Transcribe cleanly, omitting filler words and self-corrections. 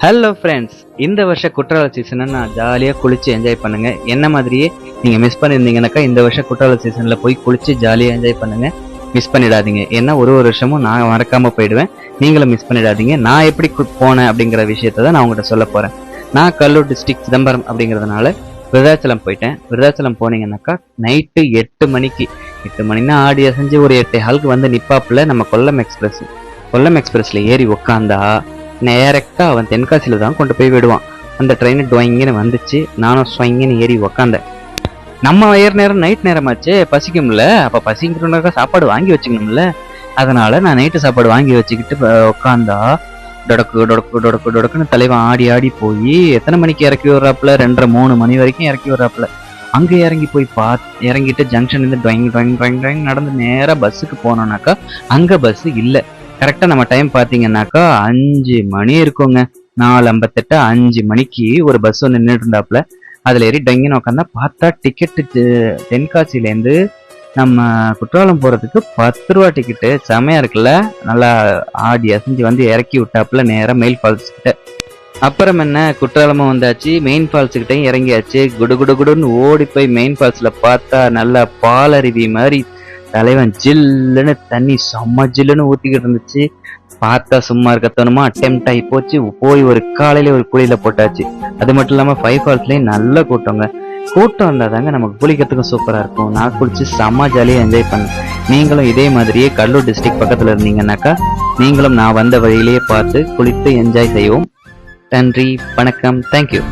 Hello friends, இந்த வருஷம் குற்றால சீசனை நான் ஜாலியாக குளிச்சு என்ஜாய் பண்ணுங்க. என்ன மாதிரியே நீங்கள் மிஸ் பண்ணியிருந்தீங்கன்னாக்கா இந்த வருஷம் குற்றால சீசனில் போய் குளிச்சு ஜாலியாக என்ஜாய் பண்ணுங்க. மிஸ் பண்ணிடாதீங்க. ஏன்னா ஒரு வருஷமும் நான் மறக்காமல் போயிடுவேன், நீங்களும் மிஸ் பண்ணிடாதீங்க. நான் எப்படி போனேன் அப்படிங்கிற விஷயத்தை தான் நான் உங்கள்கிட்ட சொல்ல போகிறேன். நான் கடலூர் டிஸ்ட்ரிக்ட் சிதம்பரம் அப்படிங்கிறதுனால விருதாச்சலம் போயிட்டேன். விருதாச்சலம் போனீங்கன்னாக்கா நைட்டு 8 மணிக்கு, 8 மணினா ஆடி அசைஞ்சு ஒரு 8:15 வந்து நிப்பாப்புல நம்ம கொல்லம் எக்ஸ்பிரஸ்ல ஏறி உக்காந்தா டைரக்டாக அவன் தென்காசியில் தான் கொண்டு போய் விடுவான். அந்த ட்ரெயின் டொயிங்கன்னு வந்துச்சு, நானும் ஸ்வைங்கன்னு ஏறி உக்காந்தேன். நம்ம நேரம் நைட் நேரமாச்சு, பசிக்கும்ல. அப்போ பசிக்கிறோம்னாக்கா சாப்பாடு வாங்கி வச்சுக்கணும்ல. அதனால நான் நைட்டு சாப்பாடு வாங்கி வச்சுக்கிட்டு உக்காந்தா டொடக்கு டொடக்கு டொடக்கு டொடக்குன்னு தலைவன் ஆடி ஆடி போய் எத்தனை மணிக்கு இறக்கி விடுறாப்புல, 2:30-3 மணி வரைக்கும் இறக்கி விடுறாப்புல. அங்கே இறங்கி போய் இறங்கிட்டு ஜங்ஷன் இருந்து ட்ராயிங் நடந்து நேராக பஸ்ஸுக்கு போனோம்னாக்கா அங்கே பஸ்ஸு இல்லை. கரெக்டாக நம்ம டைம் பார்த்தீங்கன்னாக்கா 5 மணி இருக்குங்க. 4:58 5 மணிக்கு ஒரு பஸ் வந்து நின்றுட்டு இருந்தாப்புல. அதில் ஏறி டொங்கின்னு உட்காந்தா பார்த்தா டிக்கெட்டு தென்காசிலேருந்து நம்ம குற்றாலம் போகிறதுக்கு 10 ரூபா டிக்கெட்டு. செமையாக இருக்குல்ல. நல்லா ஆடி அசைஞ்சு வந்து இறக்கி விட்டாப்புல நேராக மெயில் ஃபால்ஸ் கிட்ட. அப்புறம் என்ன, குற்றாலமும் வந்தாச்சு, மெயின் ஃபால்ஸ் கிட்டையும் இறங்கியாச்சு. குடுன்னு ஓடி போய் மெயின் ஃபால்ஸில் பார்த்தா நல்லா பாலருவி மாதிரி தலைவன் ஜில்லுன்னு தண்ணி செம்ம ஜில்லுன்னு ஊத்திக்கிட்டு இருந்துச்சு. பார்த்தா சும்மா இருக்கத்தோணுமா, அட்டெம்ட் ஆகி போச்சு. போய் ஒரு காலையில ஒரு குளியில போட்டாச்சு. அது மட்டும் இல்லாம 5 ஃபால்ஸ்லயும் நல்ல கூட்டங்க. கூட்டம் இருந்தாதாங்க நமக்கு குளிக்கிறதுக்கும் சூப்பரா இருக்கும். நான் குளிச்சு செம்ம ஜாலியா என்ஜாய் பண்ணேன். நீங்களும் இதே மாதிரியே கடலூர் டிஸ்ட்ரிக்ட் பக்கத்துல இருந்தீங்கன்னாக்கா நீங்களும் நான் வந்த வழியிலேயே பார்த்து குளித்து என்ஜாய் செய்வோம். நன்றி, வணக்கம், தேங்க்யூ.